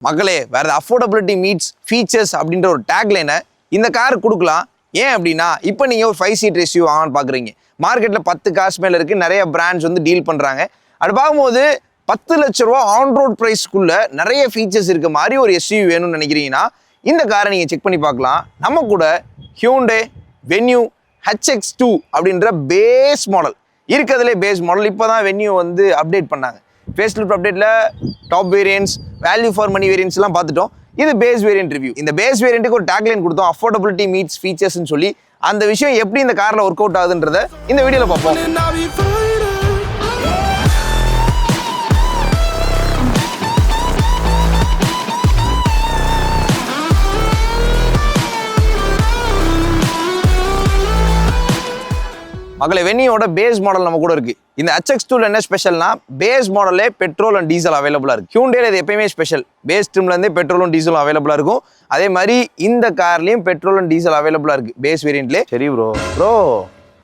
மக்களே வேற affordability meets features அப்படின்ற ஒரு டேக்லைனை இந்த கார் கொடுக்கலாம். ஏன் அப்படின்னா இப்போ நீங்கள் ஒரு 5 சீட் எஸ்யூவி வாங்கன்னு பார்க்குறீங்க. மார்க்கெட்டில் 10 கார்ஸ் மேலே இருக்குது. நிறைய பிராண்ட்ஸ் வந்து டீல் பண்ணுறாங்க. அது பார்க்கும்போது 10 லட்ச ரூபா ஆன் ரோட் ப்ரைஸ்க்குள்ள நிறைய ஃபீச்சர்ஸ் இருக்க மாதிரி ஒரு எஸ்யூவி வேணும்னு நினைக்கிறீங்கன்னா இந்த காரை நீங்கள் செக் பண்ணி பார்க்கலாம். நம்ம கூட ஹியூண்டே வென்யூ HX2 அப்படின்ற பேஸ் மாடல் இருக்கிறதுலே பேஸ் மாடல். இப்போ தான் வென்யூ வந்து அப்டேட் பண்ணாங்க. ஃபேஸ் லிஃப்ட் அப்டேட்டில் top variants, value for money வேரியன்ட்ஸ்லாம் பார்த்துட்டோம். இது பேஸ் வேரியன்ட் ரிவ்யூ. இந்த பேஸ் வேரியன்ட்டுக்கு ஒரு டேக்லைன் கொடுத்தோம், அஃபோர்டபிலிட்டி மீட்ஸ் ஃபீச்சர்ஸ்னு சொல்லி. அந்த விஷயம் எப்படி இந்த காரில் ஒர்க் அவுட் ஆகுதுன்றத இந்த வீடியோவில் பார்ப்போம். மகளே வென்யூவோட பேஸ் மாடல் நம்ம கூட இருக்கு. இந்த HX2ல என்ன ஸ்பெஷல்னா பேஸ் மாடலே பெட்ரோல் அண்ட் டீசல் அவைலபிளா இருக்கு. ஹியூண்டேல இது எப்பயுமே ஸ்பெஷல். பேஸ் ட்ரிம்ல இருந்தே பெட்ரோலும் டீசலும் அவைலபிளா இருக்கும். அதே மாதிரி இந்த கார்லயும் பெட்ரோல் அண்ட் டீசல் அவைலபிளா இருக்கு பேஸ் வேரியன்ட்ல. சரி ப்ரோ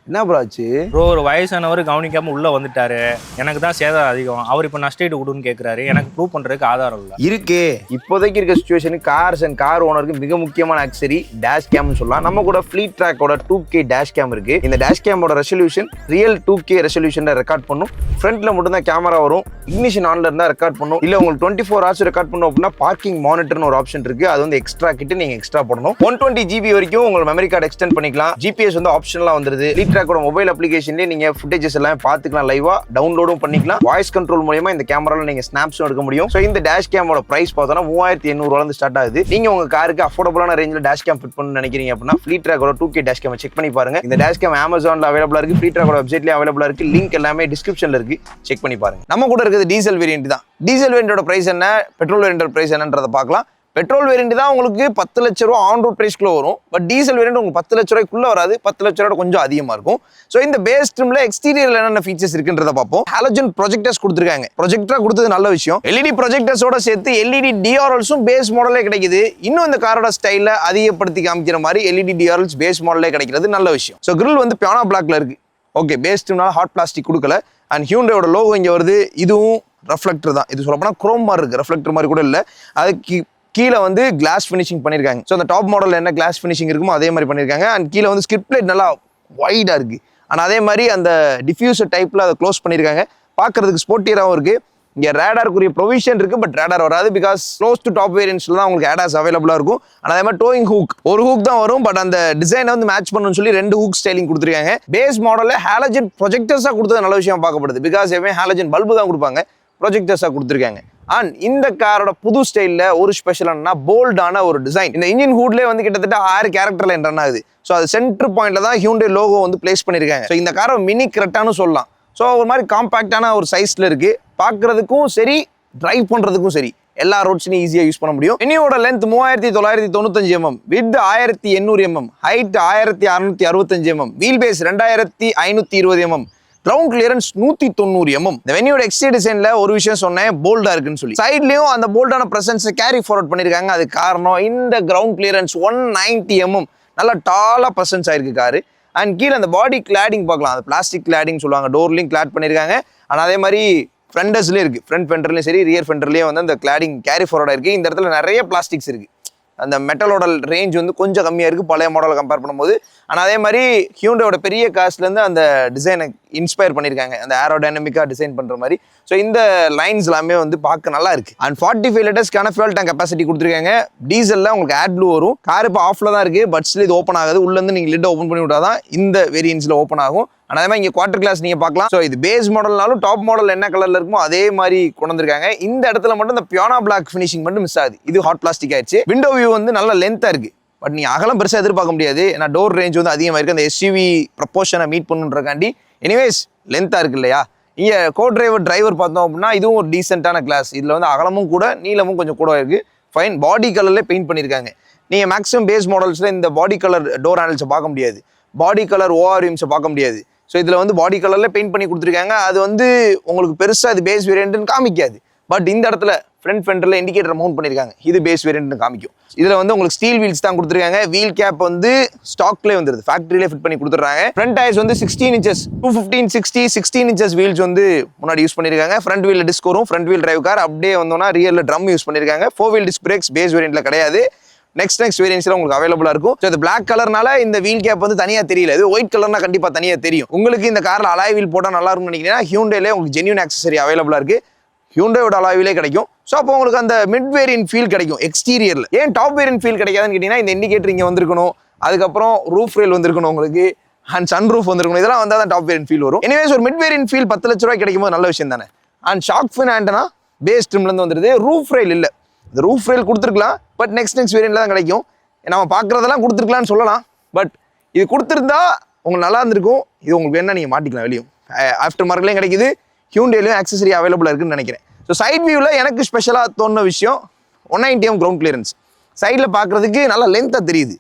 என்ன ப்ரோ ஆச்சு? ப்ரோ ஒரு வயசானவர் கவனிக்காம உள்ள வந்துட்டாரு. எனக்கு தான் சேதம் அதிகம். அவர் இப்போ நஷ்டீடு கொடுன்னு கேட்குறாரு. எனக்கு ப்ரூவ் பண்றதுக்கு ஆதாரம் இல்லை. இருக்கே இப்போதைக்கு இருக்க சுச்சுவேஷனுக்கு கார்ஸ் அண்ட் கார் ஓனருக்கு மிக முக்கியமான ஆக்சரி டேஷ் கேம்னு சொல்லலாம். நம்ம கூட ஃப்ளீட் ட்ராக்கோட 2K டேஷ் கேம் இருக்கு. இந்த டேஷ் கேமோட ரெசல்யூஷன் ரியல் 2K ரெசல்யூஷன்ல ரெக்கார்ட் பண்ணும். ஃப்ரண்ட்ல மட்டும் தான் கேமரா வரும். இக்னிஷன் ஆன்ல இருந்தா ரெக்கார்ட் பண்ணும். இல்ல உங்களுக்கு 24 hours ரெக்கார்ட் பண்ணும் அப்படின்னா பார்க்கிங் மானிட்டர்னு ஒரு ஆப்ஷன் இருக்கு. அது வந்து எக்ஸ்ட்ரா கிட்ட நீங்க எக்ஸ்ட்ரா போடணும். 120 GB வரைக்கும் உங்க மெமரி கார்டு எக்ஸ்டெண்ட் பண்ணிக்கலாம். GPS வந்து ஆப்ஷனலா வந்துருது. ஃப்ளீட் ட்ராக்கோட மொபைல் அப்ளிகேஷன்லயே நீங்க ஃபுட்டேஜஸ் எல்லாம் பார்த்துக்கலாம், லைவா டவுன்லோடும் பண்ணிக்கலாம். வாய்ஸ் கண்ட்ரோல் மூலமா இந்த கேமரால நீங்க ஸ்னாப்ஸும் எடுக்க முடியும். ஸோ இந்த டேஷ் கேமோட பிரைஸ் பார்த்தோம்னா 3800 இருந்து ஸ்டார்ட் ஆகுது. நீங்க உங்க காருக்கு அஃபோர்டபுளான ரேஞ்சில் டேஷ் கேம் ஃபிட் பண்ணணும்னு நினைக்கிறீங்க அப்படின்னா ஃப்ளீட் ட்ராக்கோட 2K டேஷ் கேம் செக் பண்ணி பாருங்க. இந்த டேஷ் கேம் Amazonல அவைலபிளா இருக்கு. ஃப்ளீட் ட்ராக்கோட வெப்சைட்லயே அவைலபிளா இருக்கு. லிங்க் எல்லாமே டிஸ்கிரிப்ஷன்ல இருக்கு. செக் பண்ணி பாருங்க. நம்ம கூட இருக்குது டீசல் வேரியன்ட் தான். டீசல் வேரியன்ட்டோட பிரைஸ் என்ன, பெட்ரோல் வேரியன்ட்டோட பிரைஸ் என்னன்றதை பார்க்கலாம். பெட்ரோல் வேரியன்ட் தான் உங்களுக்கு 10 லட்ச ரூபா ஆன் ரோட் பிரைஸ்க்குள்ள வரும். பட் டீசல் வேரியன்ட் உங்களுக்கு 10 லட்ச ரூபாய்க்குள்ள வராது. 10 லட்ச ரூபாய் கொஞ்சம் அதிகமா இருக்கும். ஸோ இந்த பேஸ் ட்ரிம்ல எக்ஸ்டீரியர்ல என்னென்ன ஃபீச்சர்ஸ் இருக்குன்றத பார்ப்போம். ஹாலஜன் ப்ரொஜெக்டர்ஸ் கொடுத்துருக்காங்க. ப்ரொஜெக்டரா கொடுத்தது நல்ல விஷயம். LED ப்ரொஜெக்டர்ஸோட சேர்த்து LED DRLஸும் பேஸ் மாடலே கிடைக்குது. இன்னும் இந்த காரோட ஸ்டைல அதிகப்படுத்தி காமிக்கிற மாதிரி LED DRLஸ் பேஸ் மாடலே கிடைக்கிறது நல்ல விஷயம். ஸோ கிரில் வந்து பியானோ பிளாக்ல இருக்கு. ஓகே, பேஸ் ட்ரிம்னால ஹாட் பிளாஸ்டிக் கொடுக்கல. அண்ட் ஹியூண்டேயோட லோகோ இங்க வருது. இதுவும் ரெஃப்ளெக்டர் தான். இது சொல்லப்போனா குரோம் மாதிரி இருக்கு, ரெஃப்ளெக்டர் மாதிரி கூட இல்லை. அதுக்கு கீழே வந்து கிளாஸ் ஃபினிஷிங் பண்ணியிருக்காங்க. ஸோ அந்த டாப் மாடலில் என்ன கிளாஸ் ஃபினிஷிங் இருக்குமோ அதே மாதிரி பண்ணியிருக்காங்க. அண்ட் கீழே வந்து ஸ்கிரிப்ட் லைட் நல்லா வைடாக இருக்குது. ஆனால் அதே மாதிரி அந்த டிஃப்யூசர் டைப்பில் அதை க்ளோஸ் பண்ணியிருக்காங்க. பார்க்குறதுக்கு ஸ்போர்ட்டியராகவும் இருக்குது. இங்கே ரேடாருக்குரிய ப்ரொவிஷன் இருக்குது. பட் ரேடார் வராது. பிகாஸ் க்ளோஸ் டு டாப் வேரியன்ட்ஸில் தான் உங்களுக்கு ஏடாஸ் அவைலபிளாக இருக்கும். ஆனால் அதே மாதிரி டோயிங் ஹூக் ஒரு ஹூக் தான் வரும். பட் அந்த டிசைனை வந்து மேட்ச் பண்ணணும்னு சொல்லி 2 ஹூக் ஸ்டைலிங் கொடுத்துருக்காங்க. பேஸ் மாடலில் ஹாலஜன் ப்ரொஜெக்டர்ஸாக கொடுத்தது நல்ல விஷயம் பார்க்கப்படுது. பிகாஸ் எப்பவுமே ஹாலஜன் பல்பு தான் கொடுப்பாங்க, ப்ரொஜெக்டர்ஸாக கொடுத்துருக்காங்க. அண்ட் இந்த காரோட புது ஸ்டைலில் ஒரு ஸ்பெஷலான போல்டான ஒரு டிசைன். இந்த இன்ஜின் ஹூட்லேயே வந்து கிட்டத்தட்ட 6 கேரக்டர்ல ரன் ஆகுது. ஸோ அது சென்டர் பாயிண்ட்ல தான் ஹியூண்டே லோகோ வந்து பிளேஸ் பண்ணியிருக்காங்க. ஸோ இந்த காரை மினி கிரெட்டான்னு சொல்லலாம். ஸோ ஒரு மாதிரி காம்பாக்டான ஒரு சைஸ்ல இருக்கு. பார்க்கறதுக்கும் சரி, டிரைவ் பண்றதுக்கும் சரி, எல்லா ரோட்ஸ்லையும் ஈஸியாக யூஸ் பண்ண முடியும். வென்யூவோட length 3995 mm, width 1800 mm, height 1665 mm, wheel base 2520 mm, ground clearance 190 mm. இந்த வென்யூட எக்ஸ்டீரியர் டிசைன்ல ஒரு விஷயம் சொன்னேன், போல்டா இருக்குன்னு சொல்லி. சைட்லயும் அந்த போல்டான பிரசன்ஸை கேரி ஃபார்வர்ட் பண்ணிருக்காங்க. அது காரணம் இந்த கிரவுண்ட் கிளியரன்ஸ் 190 mm நல்லா டாலா பிரசன்ஸ் ஆயிருக்கு காரு. அண்ட் கீழே அந்த பாடி கிளாடிங் பார்க்கலாம். அந்த பிளாஸ்டிக் கிளாடிங் சொல்லுவாங்க. டோர்லையும் கிளாட் பண்ணிருக்காங்க. ஆனால் அதே மாதிரி ஃப்ரண்டர்ஸ்லயும் இருக்கு. ஃப்ரண்ட் ஃபெண்டர்லயும் சரி, ரியர் ஃபெண்டர்லயும் வந்து அந்த கிளாடிங் கேரி ஃபார்வர்டா இருக்கு. இந்த இடத்துல நிறைய பிளாஸ்டிக்ஸ் இருக்கு. அந்த மெட்டலோட ரேஞ்ச் வந்து கொஞ்சம் கம்மியாக இருக்குது பழைய மாடலை கம்பேர் பண்ணும்போது. ஆனால் அதே மாதிரி ஹியூண்டேயோட பெரிய காஸ்ட்லேருந்து அந்த டிசைனை இன்ஸ்பயர் பண்ணியிருக்காங்க, அந்த ஏரோடைனமிக்காக டிசைன் பண்ணுற மாதிரி. ஸோ இந்த லைன்ஸ் எல்லாமே வந்து பார்க்க நல்லா இருக்கு. அண்ட் 45 லிட்டர்ஸ்க்கான ஃபியூல் டேங்க் கெப்பாசிட்டி கொடுத்துருக்காங்க. டீசலில் உங்களுக்கு ஏட் ப்ளூ வரும். கார் இப்போ ஆஃப்ல தான் இருக்குது. பட்ஸில் இது ஓப்பன் ஆகுது. உள்ளேருந்து நீங்கள் லிட்டை ஓப்பன் பண்ணி விட்டாதான் இந்த வேரியன்ஸில் ஓப்பன் ஆகும். ஆனால் அதே மாதிரி இங்கே குவார்டர் கிளாஸ் நீங்கள் பார்க்கலாம். ஸோ இது பேஸ் மாடல்னாலும் டாப் மாடல் என்ன கலரில் இருக்குமோ அதே மாதிரி கொண்டு வந்திருக்காங்க. இந்த இடத்துல மட்டும் இந்த பியானோ பிளாக் ஃபினிஷிங் மட்டும் மிஸ் ஆகுது. இது ஹாட் பிளாஸ்டிக் ஆயிடுச்சு. விண்டோ வியூ வந்து நல்ல லென்த்தாக இருக்குது. பட் நீ அகலம் பெருசாக எதிர்பார்க்க முடியாது. ஏன்னா டோர் ரேஞ்ச் வந்து அதிகமாக இருக்குது. அந்த எஸ்யூவி ப்ரப்போர்ஷனை மீட் பண்ணுன்றக்காண்டி எனிவேஸ் லென்த்தாக இருக்கு இல்லையா. இங்கே கோ டிரைவர் பார்த்தோம் அப்படின்னா இதுவும் ஒரு டீசென்ட்டான கிளாஸ். இதில் வந்து அகலமும் கூட, நீளமும் கொஞ்சம் கூட இருக்குது. ஃபைன். பாடி கலர்லேயே பெயிண்ட் பண்ணியிருக்காங்க. நீங்கள் மேக்ஸிமம் பேஸ் மாடல்ஸில் இந்த பாடி கலர் டோர் ஹேண்டில்ஸை பார்க்க முடியாது. பாடி கலர் ORMஸை பார்க்க முடியாது. ஸோ இதில் வந்து பாடி கலரில் பெயிண்ட் பண்ணி கொடுத்துருக்காங்க. அது வந்து உங்களுக்கு பெருசாக இது பேஸ் வேரியன்ட்னு காமிக்காது. பட் இந்த இடத்துல ஃப்ரண்ட் ஃபெண்டரில் இண்டிகேட்டர் மவுண்ட் பண்ணியிருக்காங்க. இது பேஸ் வேரியன்ட்னு காமிக்கும். இதில் வந்து உங்களுக்கு ஸ்டீல் வீல்ஸ் தான் கொடுத்துருக்காங்க. வீல் கேப் வந்து ஸ்டாக்லேயே வந்துருது, ஃபேக்ட்ரியிலே ஃபிட் பண்ணி கொடுத்துட்றாங்க. ஃப்ரண்ட் டயர்ஸ் வந்து 16 inches 215/60 16 inches வீல்ஸ் வந்து முன்னாடி யூஸ் பண்ணியிருக்காங்க. ஃப்ரண்ட் வீல் டிஸ்க் வரும், ஃப்ரண்ட் வீல் டிரைவ் கார். அப்படியே வந்தோம்னா ரியல்ல ட்ரம் யூஸ் பண்ணியிருக்காங்க. 4 wheel disc brakes பேஸ் வேரியன்ட்ல கிடையாது. நெக்ஸ்ட் வேரியன்ஸ்ல உங்களுக்கு அவைலபிளா இருக்கும். ஸோ இது பிளாக் கலர்னால இந்த வீல் கேப் வந்து தனியா தெரியல. இது ஒயிட் கலர்னா கண்டிப்பா தனியா தெரியும். உங்களுக்கு இந்த கார்ல அலாய் வீல் போட்டா நல்லா இருக்கும்னு நினைக்கிறீங்கன்னா ஹியூண்டேல உங்களுக்கு ஜென்யூன் ஆக்சசரி அவைலபிளா இருக்கு. ஹியூண்டேயோட அலாய் வீலே கிடைக்கும். ஸோ அப்போ உங்களுக்கு அந்த மிட் வேரியன்ட் ஃபீல் கிடைக்கும் எக்ஸ்டீரியர்ல. ஏன் டாப் வேரியன்ட் ஃபீல் கிடைக்காதுன்னு கேட்டீங்கன்னா இந்த இண்டிகேட்டர் இங்க வந்திருக்கணும், அதுக்கப்புறம் ரூஃப் ரேல் வந்திருக்கணும் உங்களுக்கு, அண்ட் சன் ரூஃப் வந்திருக்கணும். இதெல்லாம் வந்தால் தான் டாப் வேரியன்ட் ஃபீல் வரும். எனிவேஸ் ஒரு மிட் வேரியன்ட் ஃபீல் 10 லட்ச ரூபாய் கிடைக்கும் போது நல்ல விஷயம் தானே. And shark fin antenna base ட்ரிம்ல இருந்து வந்துருது. ரூஃப் ரேல் இல்லை, இந்த ரூஃப் ரேல் கொடுத்துருக்கலாம், பட் நெக்ஸ்ட் வேரியன்ட்ல தான் கிடைக்கும். நம்ம பார்க்குறதெல்லாம் கொடுத்துருக்கலாம்னு சொல்லலாம், பட் இது கொடுத்துருந்தா உங்களுக்கு நல்லா இருந்திருக்கும். இது உங்களுக்கு வேணா நீங்கள் மாட்டிக்கலாம் வெளியும். ஆஃப்டர் மார்க்லேயும் கிடைக்குது, ஹியூண்டேலையும் ஆக்சசரி அவைலபிளாக இருக்குன்னு நினைக்கிறேன். ஸோ சைட் வியூவில் எனக்கு ஸ்பெஷலாக தோணுன விஷயம் 190mm கிரவுண்ட் கிளியரன்ஸ். சைடில் பார்க்குறதுக்கு நல்லா லென்த்தாக தெரியுது,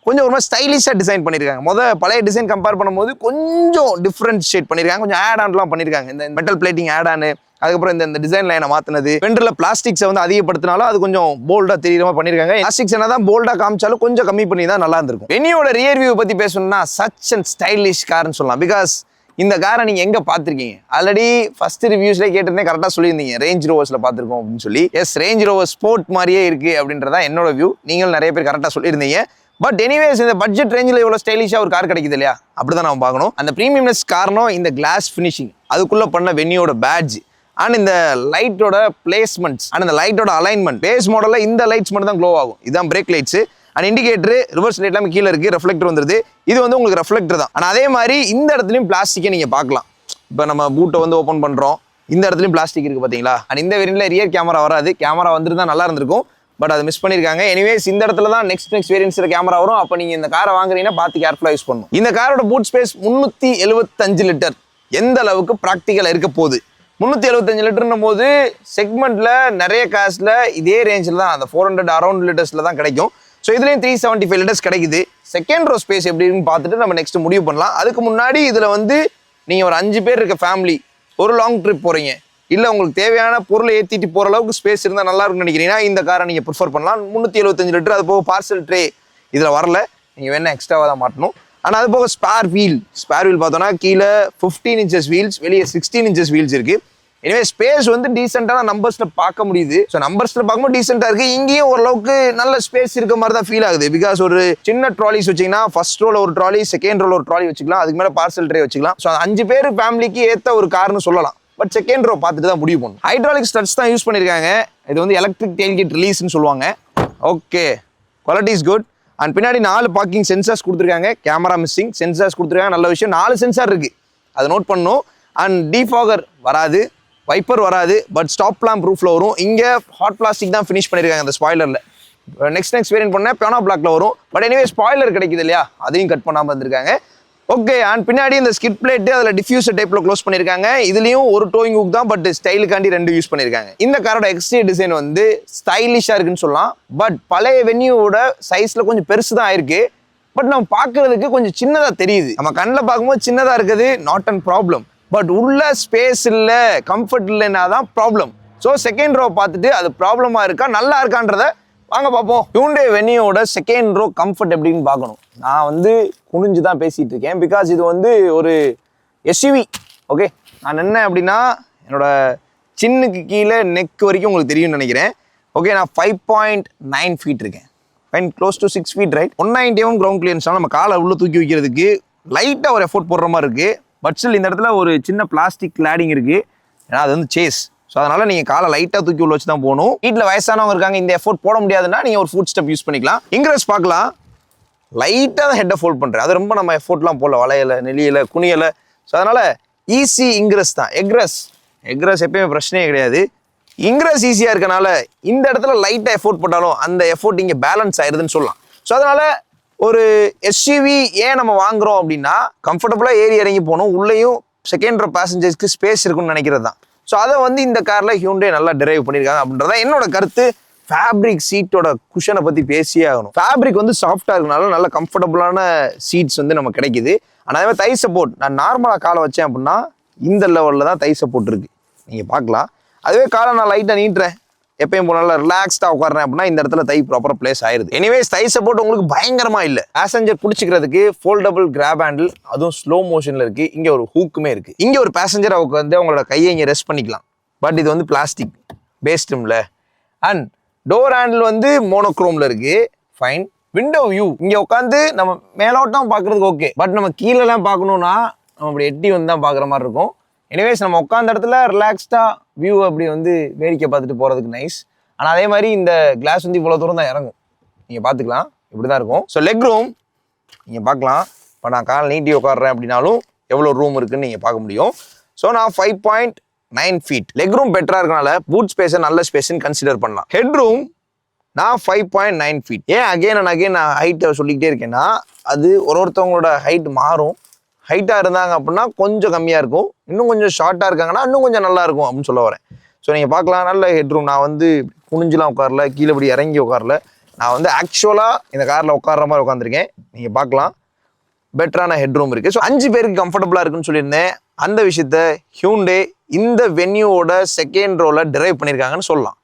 கொஞ்சம் ஒரு மாதிரி ஸ்டைலிஷாக டிசைன் பண்ணியிருக்காங்க. பழைய டிசைன் கம்பேர் பண்ணும்போது கொஞ்சம் டிஃப்ரெண்ட் ஷேட் பண்ணியிருக்காங்க, கொஞ்சம் ஆட் ஆன்லாம் பண்ணியிருக்காங்க. இந்த மெட்டல் பிளேட்டிங் ஆட் ஆனு, அதுக்கப்புறம் இந்த டிசைன் லைனை மாற்றினது, வெண்டரில் பிளாஸ்டிக்ஸை வந்து அதிகப்படுத்தினாலும் அது கொஞ்சம் போல்டாக தெரியுற மாதிரி பண்ணியிருக்காங்க. பிளாஸ்டிக்ஸ் என்ன தான் போல்டாக காமிச்சாலும் கொஞ்சம் கம்மி பண்ணி தான் நல்லா இருந்திருக்கும். வெனியோட ரியர் வியூ பற்றி பேசணும்னா சச் அண்ட் ஸ்டைலிஷ் கார்னு சொல்லலாம். பிகாஸ் இந்த காரை நீங்கள் எங்கே பார்த்துருக்கீங்க? ஆல்ரெடி ஃபர்ஸ்ட் ரிவ்யூஸ்லேயே கேட்டிருந்தேன், கரெக்டாக சொல்லியிருந்தீங்க ரேஞ்ச் ரோவர்ஸில் பார்த்துருக்கோம் அப்படின்னு சொல்லி. எஸ், ரேஞ்ச் ரோவர் ஸ்போர்ட் மாதிரியே இருக்குது அப்படின்றதான் என்னோட வியூ. நீங்கள் நிறைய பேர் கரெக்டாக சொல்லியிருந்தீங்க. பட் எனிவேஸ் இந்த பட்ஜெட் ரேஞ்சில் இவ்வளோ ஸ்டைலிஷாக ஒரு கார் கிடைக்குது இல்லையா, அப்படி தான் நம்ம பார்க்கணும். அந்த ப்ரீமியம்னஸ் காரணம் இந்த கிளாஸ் ஃபினிஷிங், அதுக்குள்ளே பண்ண வென்யூட பேட்ஜ், அண்ட் இந்த லைட்டோட பிளேஸ்மெண்ட்ஸ், அண்ட் இந்த லைட்டோட அலைன்மெண்ட். பேஸ் மாடலில் இந்த லைட்ஸ் மட்டும் தான் க்ளோ ஆகும். இதுதான் break lights. And indicator reverse light எல்லாமே கீழே இருக்குது, ரெஃப்ளெக்டர் வந்துருது. இது வந்து உங்களுக்கு ரெஃப்ளெக்டர் தான். ஆனால் அதே மாதிரி இந்த இடத்துலையும் பிளாஸ்டிக்கை நீங்கள் பார்க்கலாம். இப்போ நம்ம பூட்டை வந்து ஓப்பன் பண்ணுறோம், இந்த இடத்துலையும் பிளாஸ்டிக் இருக்குது பார்த்தீங்களா. அண்ட் இந்த வேரியன்ட்ல ரியர் கேமரா வராது, கேமரா வந்துட்டு தான் நல்லா இருந்திருக்கும், பட் அது மிஸ் பண்ணியிருக்காங்க. எனிவேஸ் இந்த இடத்துல தான் நெக்ஸ்ட் வேரியன்ட்ஸில் கேமரா வரும். அப்போ நீங்கள் இந்த காரை வாங்குறீங்கன்னா பார்த்து கேர்ஃபுல்லாக யூஸ் பண்ணணும். இந்த காரோட பூட் ஸ்பேஸ் 375 லிட்டர். எந்த அளவுக்கு ப்ராக்டிக்கலாக இருக்க போகுது? 375 லிட்டர்னும் போது செக்மெண்ட்ல நிறைய காஸ்ட்ல இதே ரேஞ்சில் தான், அந்த 400 அரௌண்ட் லிட்டர்ஸ்ல தான் கிடைக்கும். ஸோ இதுலேயும் 375 லிட்டர்ஸ் கிடைக்குது. செகண்ட் ரோ ஸ்பேஸ் எப்படின்னு பார்த்துட்டு நம்ம நெக்ஸ்ட் முடிவு பண்ணலாம். அதுக்கு முன்னாடி இதில் வந்து நீங்கள் ஒரு 5 பேர் இருக்க ஃபேமிலி ஒரு லாங் ட்ரிப் போகிறீங்க, இல்லை உங்களுக்கு தேவையான பொருளை ஏற்றிட்டு போகிற அளவுக்கு ஸ்பேஸ் இருந்தால் நல்லா இருக்கும்னு நினைக்கிறீங்கன்னா இந்த காரை நீங்கள் ப்ரிஃபர் பண்ணலாம். 375 லிட்டர். அது போக பார்சல் ட்ரே இதில் வரல, நீங்கள் வேணால் எக்ஸ்ட்ராவாக தான் மாட்டணும். ஆனால் அது போக ஸ்பேர் வீல் பார்த்தோன்னா கீழே 15 inches வீல்ஸ், வெளியே 16 inches வீல்ஸ் இருக்குது. எனவே ஸ்பேஸ் வந்து டீசெண்டான நம்பர்ஸ்ல பார்க்க முடியுது. ஸோ நம்பர்ஸ்ல பார்க்கும்போது டீசெண்டா இருக்கு. இங்கேயும் ஓரளவுக்கு நல்ல ஸ்பேஸ் இருக்க மாதிரி தான் ஃபீல் ஆகுது. பிகாஸ் ஒரு சின்ன ட்ராலிஸ் வச்சிங்கன்னா ஃபர்ஸ்ட் ரோல ஒரு ட்ராலி, செகண்ட் ரோல ஒரு ட்ராலி வச்சுக்கலாம், அதுக்கு மேலே பார்சல் ட்ரே வச்சுக்கலாம். ஸோ 5 பேர் ஃபேமிலிக்கு ஏற்ற ஒரு கார்னு சொல்லலாம். பட் செகண்ட் ரோ பார்த்துட்டு தான் முடிவு பண்ணணும். ஹைட்ராலிக் ஸ்டட்ஸ் தான் யூஸ் பண்ணியிருக்காங்க. இது வந்து எலக்ட்ரிக் டெயில்கேட் ரிலீஸ்ன்னு சொல்லுவாங்க. Okay, quality is good. And பின்னாடி 4 பார்க்கிங் சென்சார்ஸ் கொடுத்துருக்காங்க. கேமரா மிஸ்ஸிங், சென்சார்ஸ் கொடுத்துருக்காங்க, நல்ல விஷயம். 4 சென்சார் இருக்கு, அதை நோட் பண்ணணும். அண்ட் டீஃபாகர் வராது, வைப்பர் வராது, பட் ஸ்டாப் லாம்ப் ரூஃப்ல வரும். இங்கே ஹாட் பிளாஸ்டிக் தான் ஃபினிஷ் பண்ணியிருக்காங்க அந்த ஸ்பாய்லரில். நெக்ஸ்ட் வேரியன்ட் பண்ணால் பியானோ பிளாக்ல வரும். பட் எனிவே ஸ்பாய்லர் கிடைக்குது இல்லையா, அதையும் கட் பண்ணாமல் இருந்திருக்காங்க. ஓகே, அண்ட் பின்னாடி இந்த ஸ்கிட் பிளேட்டு அதில் டிஃப்யூசர் டைப்பில் க்ளோஸ் பண்ணியிருக்காங்க. இதுலேயும் ஒரு டோயிங் ஹூக் தான், பட் ஸ்டைலுக்காண்டி 2 யூஸ் பண்ணியிருக்காங்க. இந்த காரோட எக்ஸ்டீரியர் டிசைன் வந்து ஸ்டைலிஷாக இருக்குன்னு சொல்லலாம். பட் பழைய வென்யூவோட சைஸில் கொஞ்சம் பெருசு தான் ஆயிருக்கு. பட் நம்ம பார்க்கறதுக்கு கொஞ்சம் சின்னதாக தெரியுது. நம்ம கண்ணில் பார்க்கும்போது சின்னதாக இருக்குது, நாட் அண்ட் ப்ராப்ளம். பட் உள்ள ஸ்பேஸ் இல்லை, கம்ஃபர்ட் இல்லைன்னா தான் ப்ராப்ளம். ஸோ செகண்ட் ரோ பார்த்துட்டு அது ப்ராப்ளமாக இருக்கா நல்லா இருக்கான்றத வாங்க பார்ப்போம். ஹியூண்டே வென்யூவோட செகண்ட் ரோ கம்ஃபர்ட் எப்படின்னு பார்க்கணும். நான் வந்து குனிஞ்சு தான் பேசிகிட்டு இருக்கேன், பிகாஸ் இது வந்து ஒரு எஸ்யூவி. ஓகே, நான் என்ன அப்படின்னா என்னோட சின்னுக்கு கீழே நெக் வரைக்கும் உங்களுக்கு தெரியும்னு நினைக்கிறேன். ஓகே, நான் 5.9 feet இருக்கேன், close to 6 feet right. 190mm ground கிளியரன்ஸ்னால நம்ம காலை உள்ள தூக்கி வைக்கிறதுக்கு லைட்டாக ஒரு எஃபோர்ட் போடுற மாதிரி இருக்குது. பட் ஸ்டில் இந்த இடத்துல ஒரு சின்ன பிளாஸ்டிக் கிளாடிங் இருக்குது, ஏன்னா அது வந்து சேஸ். ஸோ அதனால நீங்கள் காலை லைட்டாக தூக்கி உள்ள வச்சு தான் போகணும். வீட்டில் வயசானவங்க இருக்காங்க, இந்த எஃபோர்ட் போட முடியாதுன்னா நீங்கள் ஒரு ஃபுட் ஸ்டெப் யூஸ் பண்ணிக்கலாம். இங்கிரஸ் பார்க்கலாம், லைட்டாக தான் ஹெட்டை ஃபோல்ட் பண்ணுறேன், அது ரொம்ப நம்ம எஃபோர்ட்லாம் போடல, வளையலை நெளியலை குனியலை. ஸோ அதனால் ஈஸி இங்கிரஸ் தான். எக்ரஸ் எப்பயுமே பிரச்சனையே கிடையாது. இங்கிரஸ் ஈஸியாக இருக்கனால இந்த இடத்துல லைட்டாக எஃபோர்ட் போட்டாலும் அந்த எஃபோர்ட் இங்கே பேலன்ஸ் ஆயிடுதுன்னு சொல்லலாம். ஸோ அதனால் ஒரு எஸ்யூவி ஏன் நம்ம வாங்குறோம் அப்படின்னா கம்ஃபர்டபுளாக ஏறி இறங்கி போகணும், உள்ளேயும் செகண்ட் ரோ பேசஞ்சர்ஸ்க்கு ஸ்பேஸ் இருக்குன்னு நினைக்கிறது தான். ஸோ அதை வந்து இந்த காரில் ஹியூண்டே நல்லா டிரைவ் பண்ணியிருக்காங்க அப்படின்றத என்னோட கருத்து. ஃபேப்ரிக் சீட்டோட குஷனை பற்றி பேசியே ஆகணும். ஃபேப்ரிக் வந்து சாஃப்டாக இருக்கனால நல்ல கம்ஃபர்டபுளான சீட்ஸ் வந்து நமக்கு கிடைக்குது. ஆனால் அதே மாதிரி தை சப்போர்ட், நான் நார்மலாக காலை வச்சேன் அப்படின்னா இந்த லெவலில் தான் தை சப்போர்ட் இருக்குது, நீங்கள் பார்க்கலாம். அதுவே காலை நான் லைட்டாக நீட்டுறேன், எப்பயும் போல ரிலாக்ஸ்டாக உட்காரேன் அப்படின்னா இந்த இடத்துல தை ப்ராப்பராக பிளேஸ் ஆயிருது. எனிவேஸ் தை சப்போர்ட் உங்களுக்கு பயங்கரமா இல்லை. பேசஞ்சர் பிடிச்சிக்கிறதுக்கு ஃபோல்டபுள் கிராப் ஹேண்டில், அதுவும் ஸ்லோ மோஷன்ல இருக்கு. இங்க ஒரு ஹூக்குமே இருக்கு. இங்க ஒரு பேசஞ்சரை உட்காந்து உங்களோட கையை இங்க ரெஸ்ட் பண்ணிக்கலாம். பட் இது வந்து பிளாஸ்டிக் பேஸ்டும்ல. அண்ட் டோர் ஹேண்டில் வந்து மோனோக்ரோம்ல இருக்கு. ஃபைன். விண்டோ வியூ இங்க உட்காந்து நம்ம மேலோட்டம் பாக்குறதுக்கு ஓகே. பட் நம்ம கீழெல்லாம் பார்க்கணும்னா நம்ம அப்படி எட்டி வந்து தான் பாக்குற மாதிரி இருக்கும். எனிவேஸ் நம்ம உட்காந்த இடத்துல ரிலாக்ஸ்டா வியூ அப்படி வந்து வேடிக்கை பார்த்துட்டு போறதுக்கு நைஸ். ஆனால் அதே மாதிரி இந்த கிளாஸ் வந்து இவ்வளோ தூரம் தான் இறங்கும். நீங்கள் பார்த்துக்கலாம், இப்படி தான் இருக்கும். ஸோ லெக் ரூம் நீங்கள் பார்க்கலாம். இப்போ நான் கால் நீட்டி உட்காடுறேன் அப்படின்னாலும் எவ்வளோ ரூம் இருக்குன்னு நீங்கள் பார்க்க முடியும். ஸோ நான் 5.9 feet லெக் ரூம் பெட்டராக இருக்கனால பூட் ஸ்பேஸை நல்ல ஸ்பேஸ்ன்னு கன்சிடர் பண்ணலாம். ஹெட் ரூம் நான் 5.9 feet. ஏன் அகெயின் அண்ட் அகெயின் நான் ஹைட்டை சொல்லிக்கிட்டே இருக்கேன்னா அது ஒருத்தவங்களோட ஹைட் மாறும். ஹைட்டாக இருந்தாங்க அப்படின்னா கொஞ்சம் கம்மியாக இருக்கும். இன்னும் கொஞ்சம் ஷார்ட்டாக இருக்காங்கன்னா இன்னும் கொஞ்சம் நல்லா இருக்கும் அப்படின்னு சொல்ல வரேன். ஸோ நீங்கள் பார்க்கலாம், நல்ல ஹெட்ரூம். நான் வந்து குனிஞ்செலாம் உட்காரல, கீழே இப்படி இறங்கி உட்காரல. நான் வந்து ஆக்சுவலாக இந்த காரில் உட்கார்ற மாதிரி உட்காந்துருக்கேன். நீங்கள் பார்க்கலாம், பெட்டரான ஹெட்ரூம் இருக்குது. ஸோ 5 பேருக்கு கம்ஃபர்டபுளாக இருக்குன்னு சொல்லியிருந்தேன். அந்த விஷயத்த ஹியூண்டே இந்த வென்யூவோட செகண்ட் ரோல டிரைவ் பண்ணியிருக்காங்கன்னு சொல்லலாம்.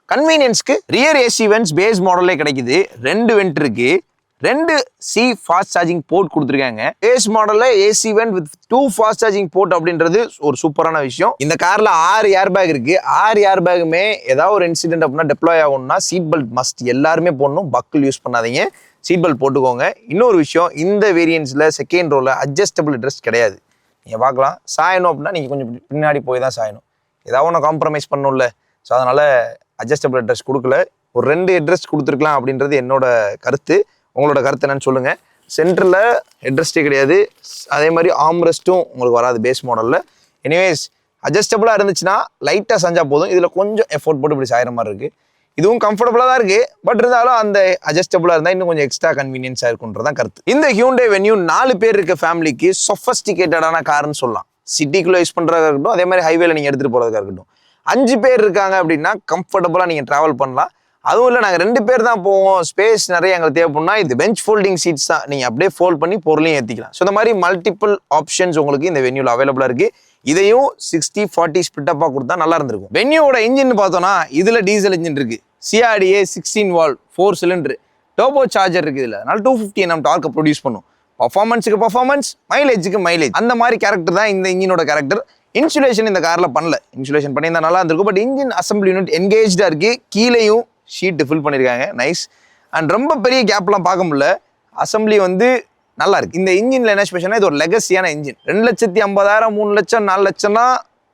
கன்வீனியன்ஸ்க்கு ரியர் ஏசி வென்ட்ஸ் பேஸ் மாடலே கிடைக்குது. 2 வென்ட் இருக்கு. 2 C ஃபாஸ்ட் சார்ஜிங் போர்ட் கொடுத்துருக்காங்க. பேஸ் மாடல்ல AC vent with 2 fast charging port அப்படின்றது ஒரு சூப்பரான விஷயம். இந்த கார்ல 6 ஏர் பேக் இருக்கு. 6 ஏர் பேக்குமே ஏதாவது ஒரு இன்சிடென்ட் அப்படின்னா டெப்ளாய் ஆகணும்னா சீட் பெல்ட் மஸ்ட் எல்லாருமே போடணும். பக்கிள் யூஸ் பண்ணாதீங்க, சீட் பெல்ட் போட்டுக்கோங்க. இன்னொரு விஷயம், இந்த வேரியன்ஸ்ல செகண்ட் ரோல அட்ஜஸ்டபிள் ட்ரெஸ் கிடையாது. நீங்க பார்க்கலாம், சாயணும் அப்படின்னா நீங்க கொஞ்சம் பின்னாடி போய் தான் சாயணும். ஏதாவது ஒன்று காம்ப்ரமைஸ் பண்ணணும்ல. ஸோ அதனால அட்ஜஸ்டபிள் அட்ரஸ் கொடுக்கல. ஒரு 2 அட்ரஸ் கொடுத்துருக்கலாம் அப்படின்றது என்னோட கருத்து. உங்களோட கருத்து என்னன்னு சொல்லுங்க. சென்டரில் ஹெட்ரெஸ்டே கிடையாது. அதே மாதிரி ஆம்ரெஸ்ட்டும் உங்களுக்கு வராது பேஸ் மாடலில். எனிவேஸ் அட்ஜஸ்டபுளாக இருந்துச்சுன்னா லைட்டாக செஞ்சா போதும். இதில் கொஞ்சம் எஃபோர்ட் போட்டு இப்படி சாயிற மாதிரி இருக்குது. இதுவும் கம்ஃபர்டபுளாக தான் இருக்குது. பட் இருந்தாலும் அந்த அட்ஜஸ்டபுளாக இருந்தால் இன்னும் கொஞ்சம் எக்ஸ்ட்ரா கன்வீனியன்ஸாக இருக்குன்றதான் கருத்து. இந்த ஹியூண்டே வென்யூ 4 பேர் இருக்க ஃபேமிலிக்கு சொஃபஸ்டிகேட்டடான கார்னு சொல்லலாம். சிட்டிக்குள்ளே யூஸ் பண்ணுறதா இருக்கட்டும், அதே மாதிரி ஹைவேல நீங்கள் எடுத்துகிட்டு போகிறதுக்காக இருக்கட்டும். 5 பேர் இருக்காங்க அப்படின்னா கம்ஃபர்டபுளாக நீங்கள் ட்ராவல் பண்ணலாம். அதுவும் இல்லை, நாங்கள் 2 பேர் தான் போவோம், ஸ்பேஸ் நிறைய எங்களுக்கு தேவைப்படும்னா இது பெஞ்ச் ஃபோல்டிங் சீட்ஸ் தான். நீங்கள் அப்படியே ஃபோல்ட் பண்ணி பொருளையும் ஏற்றிக்கலாம். ஸோ இந்த மாதிரி மல்டிபிள் ஆப்ஷன்ஸ் உங்களுக்கு இந்த வென்யூவில் அவைலபிளாக இருக்குது. இதையும் 60-40 ஸ்பிட்டப்பாக கொடுத்தா நல்லா இருந்திருக்கும். வென்யூவோட இன்ஜின் பார்த்தோன்னா இதில் டீசல் இன்ஜின் இருக்குது. CRDA 16 valve 4 cylinder turbo charger இருக்குது. இதில் அதனால 250 Nm டார்க்கை ப்ரொடியூஸ் பண்ணும். பர்ஃபார்மன்ஸுக்கு பர்ஃபார்மன்ஸ், மைலேஜுக்கு மைலேஜ், அந்த மாதிரி கேரக்டர் தான் இந்த இன்ஜினோட கேரக்டர். இன்சுலேஷன் இந்த காரில் பண்ணல. இன்சுலேஷன் பண்ணியிருந்தா நல்லா இருந்திருக்கும். பட் இன்ஜின் அசம்பிளி யூனிட் என்கேஜாக இருக்குது. கீழேயும் ஷீட்டு ஃபில் பண்ணியிருக்காங்க. நைஸ். அண்ட் ரொம்ப பெரிய கேப்லாம் பார்க்க முடியல. அசம்பிளி வந்து நல்லா இருக்கு. இந்த இன்ஜினில் என்ன ஸ்பெஷல்னா இது ஒரு லெகசியான இன்ஜின். 2,50,000 3 லட்சம் 4 லட்சம்னா